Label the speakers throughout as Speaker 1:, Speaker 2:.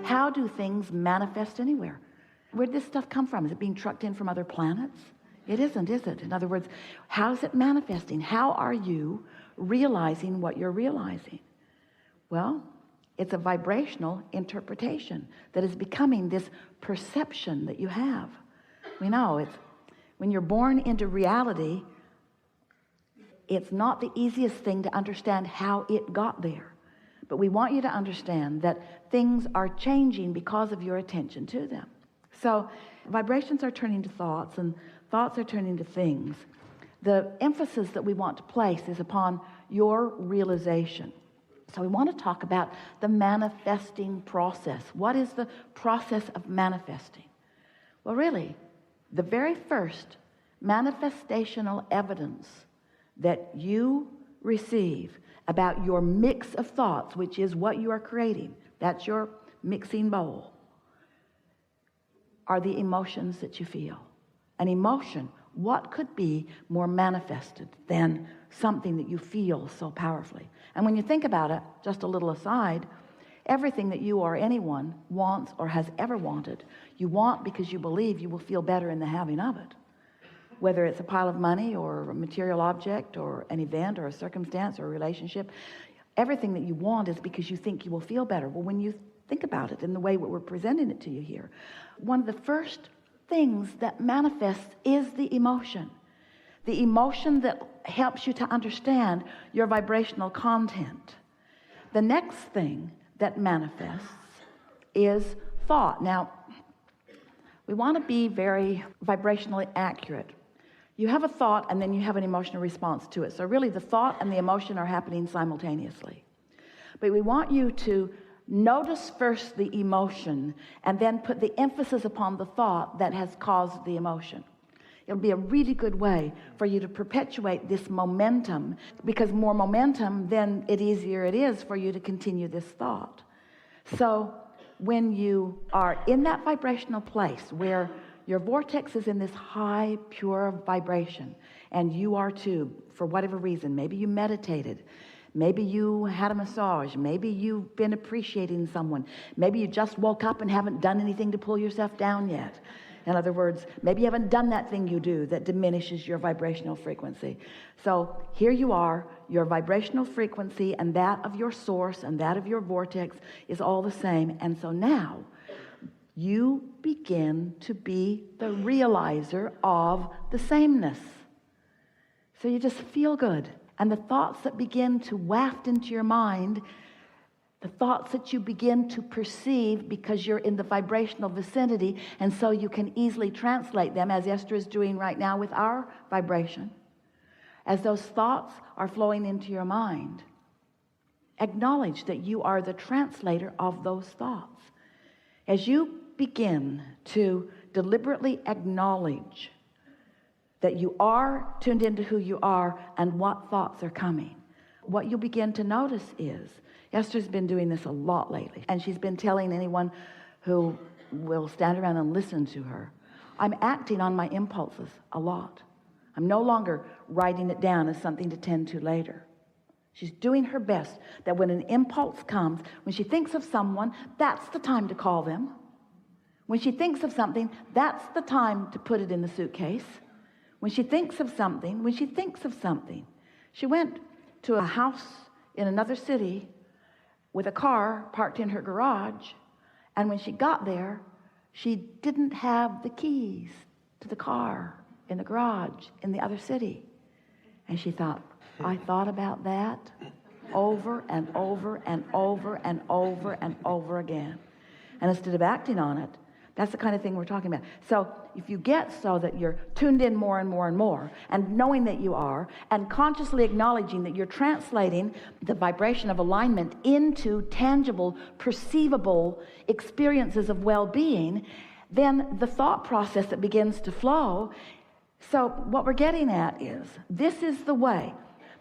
Speaker 1: how do things manifest anywhere? Where did this stuff come from? Is it being trucked in from other planets? It isn't, is it? In other words, how is it manifesting? How are you realizing what you're realizing? Well, it's a vibrational interpretation that is becoming this perception that you have. We know it's when you're born into reality, it's not the easiest thing to understand how it got there. But we want you to understand that things are changing because of your attention to them. So vibrations are turning to thoughts, and thoughts are turning to things. The emphasis that we want to place is upon your realization. So we want to talk about the manifesting process. What is the process of manifesting? Well, really, the very first manifestational evidence that you receive about your mix of thoughts, which is what you are creating, that's your mixing bowl, are the emotions that you feel. An emotion, what could be more manifested than something that you feel so powerfully? And when you think about it, just a little aside, everything that you or anyone wants or has ever wanted, you want because you believe you will feel better in the having of it. Whether it's a pile of money or a material object or an event or a circumstance or a relationship, everything that you want is because you think you will feel better. Well, when you think about it in the way that we're presenting it to you here, one of the first things that manifests is the emotion that helps you to understand your vibrational content. The next thing that manifests is thought. Now, we want to be very vibrationally accurate. You have a thought and then you have an emotional response to it. So really the thought and the emotion are happening simultaneously. But we want you to notice first the emotion and then put the emphasis upon the thought that has caused the emotion. It'll be a really good way for you to perpetuate this momentum, because more momentum, then it easier it is for you to continue this thought. So when you are in that vibrational place where your vortex is in this high, pure vibration, and you are too, for whatever reason, maybe you meditated, maybe you had a massage, maybe you've been appreciating someone, maybe you just woke up and haven't done anything to pull yourself down yet. In other words, maybe you haven't done that thing you do that diminishes your vibrational frequency. So here you are, your vibrational frequency and that of your source and that of your vortex is all the same. And so now you begin to be the realizer of the sameness. So you just feel good. And the thoughts that begin to waft into your mind, the thoughts that you begin to perceive because you're in the vibrational vicinity, and so you can easily translate them, as Esther is doing right now with our vibration. As those thoughts are flowing into your mind, acknowledge that you are the translator of those thoughts. As you begin to deliberately acknowledge that you are tuned into who you are and what thoughts are coming, what you'll begin to notice is, Esther's been doing this a lot lately, and she's been telling anyone who will stand around and listen to her, I'm acting on my impulses a lot. I'm no longer writing it down as something to tend to later. She's doing her best that when an impulse comes, when she thinks of someone, that's the time to call them. When she thinks of something, that's the time to put it in the suitcase. When she thinks of something, she went to a house in another city with a car parked in her garage, and when she got there, she didn't have the keys to the car in the garage in the other city. And she thought, I thought about that over and over and over and over and over again. And instead of acting on it, that's the kind of thing we're talking about. So if you get so that you're tuned in more and more and more, and knowing that you are, and consciously acknowledging that you're translating the vibration of alignment into tangible, perceivable experiences of well-being, then the thought process that begins to flow. So what we're getting at is, this is the way.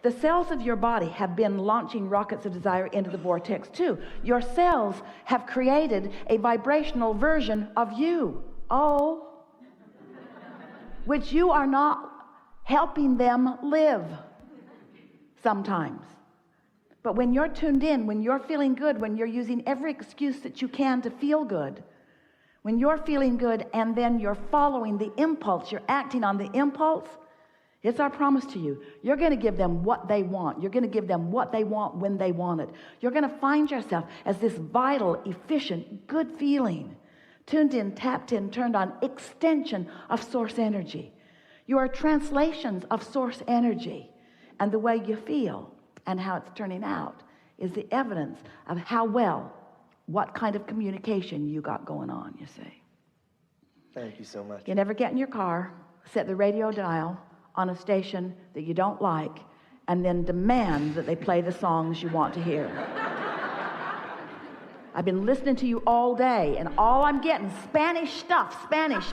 Speaker 1: The cells of your body have been launching rockets of desire into the vortex too. Your cells have created a vibrational version of you. Which you are not helping them live sometimes. But when you're tuned in, when you're feeling good, when you're using every excuse that you can to feel good, when you're feeling good and then you're following the impulse, you're acting on the impulse, it's our promise to you. You're going to give them what they want. You're going to give them what they want when they want it. You're going to find yourself as this vital, efficient, good feeling, tuned in, tapped in, turned on, extension of source energy. You are translations of source energy. And the way you feel and how it's turning out is the evidence of how well, what kind of communication you got going on, you see.
Speaker 2: Thank you so much.
Speaker 1: You never get in your car, set the radio dial on a station that you don't like, and then demand that they play the songs you want to hear. I've been listening to you all day, and all I'm getting Spanish stuff. Spanish.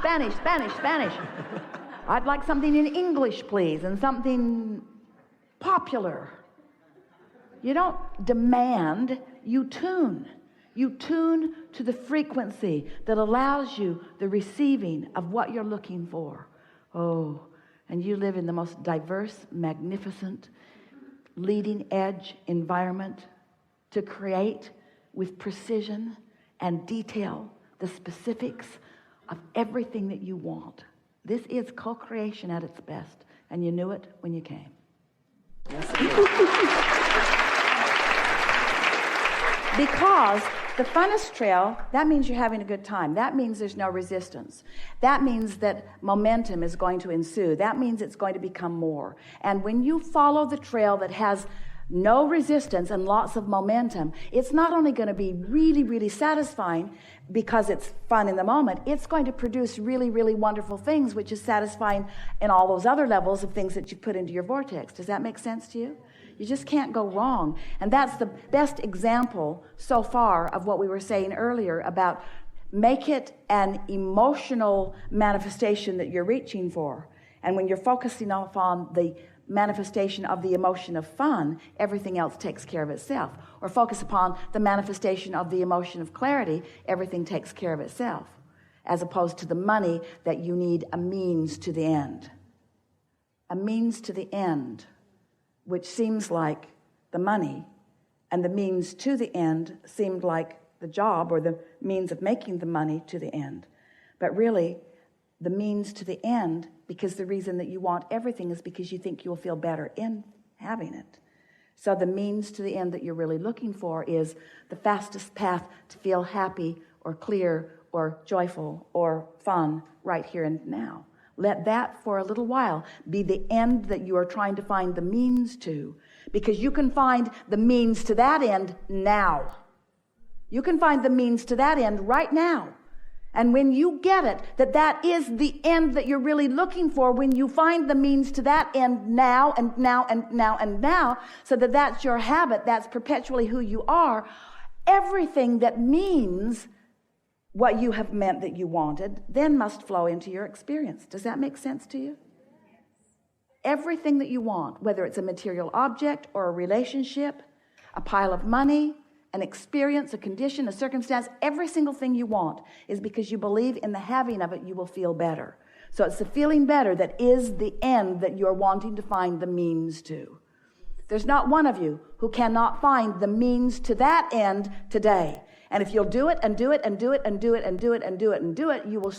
Speaker 1: I'd like something in English, please, and something popular. You don't demand, you tune. You tune to the frequency that allows you the receiving of what you're looking for. Oh, and you live in the most diverse, magnificent, leading edge environment to create with precision and detail the specifics of everything that you want. This is co-creation at its best, and you knew it when you came. Because the funnest trail, that means you're having a good time. That means there's no resistance. That means that momentum is going to ensue. That means it's going to become more. And when you follow the trail that has no resistance and lots of momentum, it's not only going to be really, really satisfying because it's fun in the moment, it's going to produce really, really wonderful things, which is satisfying in all those other levels of things that you put into your vortex. Does that make sense to you? You just can't go wrong. And that's the best example so far of what we were saying earlier about make it an emotional manifestation that you're reaching for. And when you're focusing upon the manifestation of the emotion of fun, everything else takes care of itself. Or focus upon the manifestation of the emotion of clarity, everything takes care of itself. As opposed to the money that you need a means to the end. A means to the end, which seems like the money, and the means to the end seemed like the job or the means of making the money to the end. But really, the means to the end, because the reason that you want everything is because you think you'll feel better in having it. So the means to the end that you're really looking for is the fastest path to feel happy or clear or joyful or fun right here and now. Let that for a little while be the end that you are trying to find the means to, because you can find the means to that end now. You can find the means to that end right now. And when you get it, that is the end that you're really looking for, when you find the means to that end now and now and now and now, so that that's your habit, that's perpetually who you are, everything that means what you have meant that you wanted then must flow into your experience. Does that make sense to you? Everything that you want, whether it's a material object or a relationship, a pile of money, an experience, a condition, a circumstance, every single thing you want is because you believe in the having of it, you will feel better. So it's the feeling better that is the end that you're wanting to find the means to. There's not one of you who cannot find the means to that end today. And if you'll do it and do it and do it and do it and do it and do it and do it, you will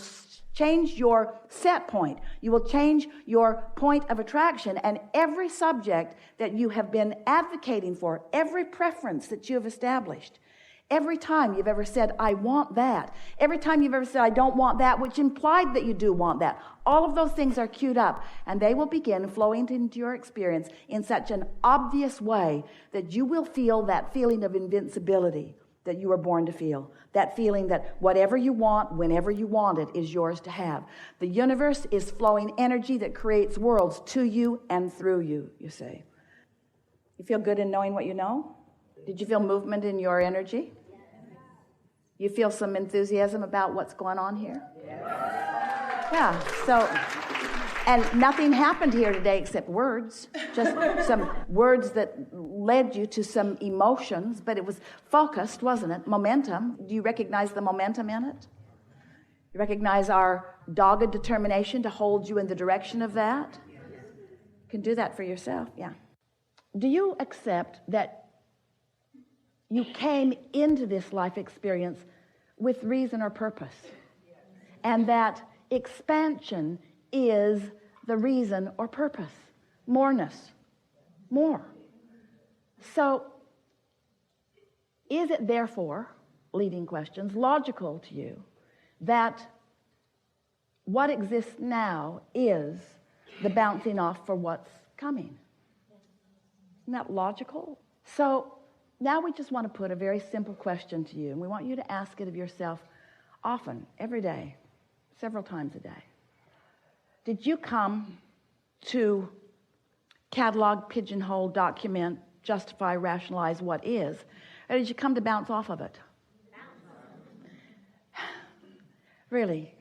Speaker 1: change your set point. You will change your point of attraction, and every subject that you have been advocating for, every preference that you have established, every time you've ever said, I want that, every time you've ever said, I don't want that, which implied that you do want that, all of those things are queued up, and they will begin flowing into your experience in such an obvious way that you will feel that feeling of invincibility that you were born to feel. That feeling that whatever you want, whenever you want it, is yours to have. The universe is flowing energy that creates worlds to you and through you, you say. You feel good in knowing what you know? Did you feel movement in your energy? You feel some enthusiasm about what's going on here? Yeah, so, and nothing happened here today except words, just some words that led you to some emotions, but it was focused, wasn't it? Momentum. Do you recognize the momentum in it? You recognize our dogged determination to hold you in the direction of that? You can do that for yourself, yeah. Do you accept that you came into this life experience with reason or purpose. And that expansion is the reason or purpose. Moreness. More. So, is it therefore, leading questions, logical to you that what exists now is the bouncing off for what's coming? Isn't that logical? So, now we just want to put a very simple question to you, and we want you to ask it of yourself often, every day, several times a day. Did you come to catalog, pigeonhole, document, justify, rationalize what is, or did you come to bounce off of it? Really?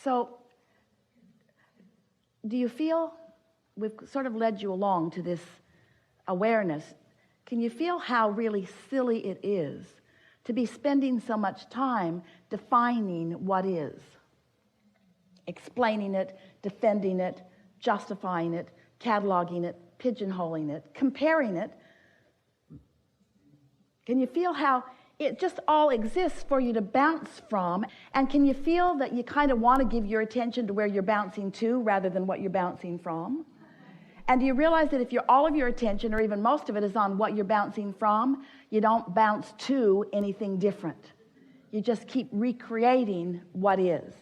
Speaker 1: So, do you feel, we've sort of led you along to this awareness, can you feel how really silly it is to be spending so much time defining what is? Explaining it, defending it, justifying it, cataloging it, pigeonholing it, comparing it. Can you feel how it just all exists for you to bounce from? And can you feel that you kind of want to give your attention to where you're bouncing to rather than what you're bouncing from? And do you realize that if all of your attention, or even most of it, is on what you're bouncing from, you don't bounce to anything different. You just keep recreating what is.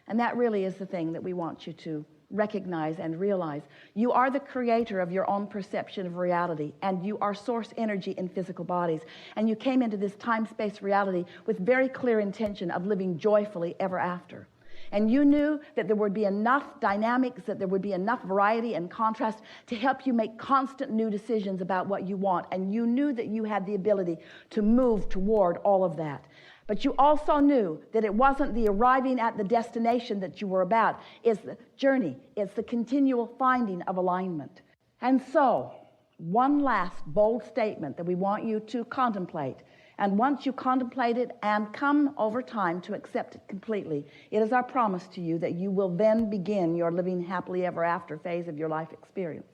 Speaker 1: And that really is the thing that we want you to recognize and realize. You are the creator of your own perception of reality, and you are source energy in physical bodies. And you came into this time-space reality with very clear intention of living joyfully ever after. And you knew that there would be enough dynamics, that there would be enough variety and contrast to help you make constant new decisions about what you want. And you knew that you had the ability to move toward all of that. But you also knew that it wasn't the arriving at the destination that you were about. It's the journey. It's the continual finding of alignment. And so, one last bold statement that we want you to contemplate. And once you contemplate it and come over time to accept it completely, it is our promise to you that you will then begin your living happily ever after phase of your life experience.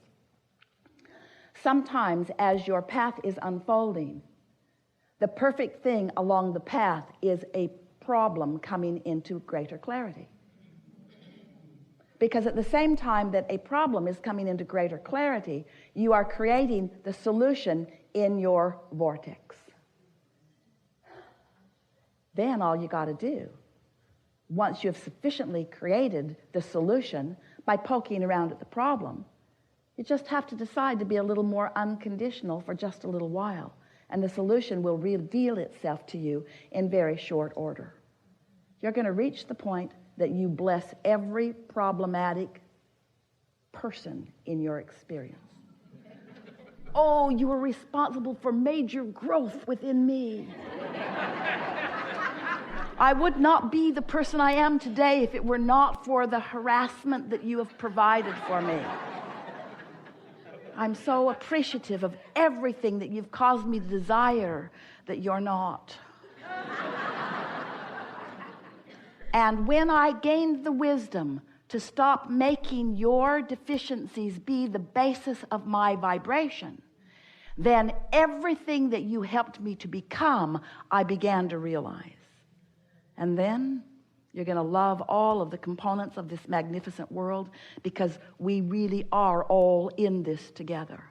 Speaker 1: Sometimes as your path is unfolding, the perfect thing along the path is a problem coming into greater clarity. Because at the same time that a problem is coming into greater clarity, you are creating the solution in your vortex. Then all you got to do, once you have sufficiently created the solution by poking around at the problem, you just have to decide to be a little more unconditional for just a little while, and the solution will reveal itself to you in very short order. You're going to reach the point that you bless every problematic person in your experience. Oh, you are responsible for major growth within me. I would not be the person I am today if it were not for the harassment that you have provided for me. I'm so appreciative of everything that you've caused me to desire that you're not. And when I gained the wisdom to stop making your deficiencies be the basis of my vibration, then everything that you helped me to become, I began to realize. And then you're going to love all of the components of this magnificent world, because we really are all in this together.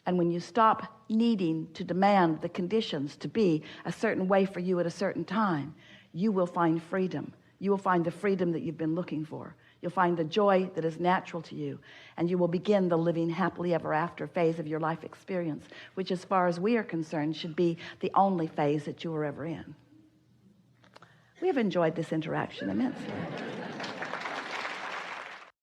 Speaker 1: And when you stop needing to demand the conditions to be a certain way for you at a certain time, you will find freedom. You will find the freedom that you've been looking for. You'll find the joy that is natural to you, and you will begin the living happily ever after phase of your life experience, which, as far as we are concerned, should be the only phase that you were ever in. We have enjoyed this interaction immensely.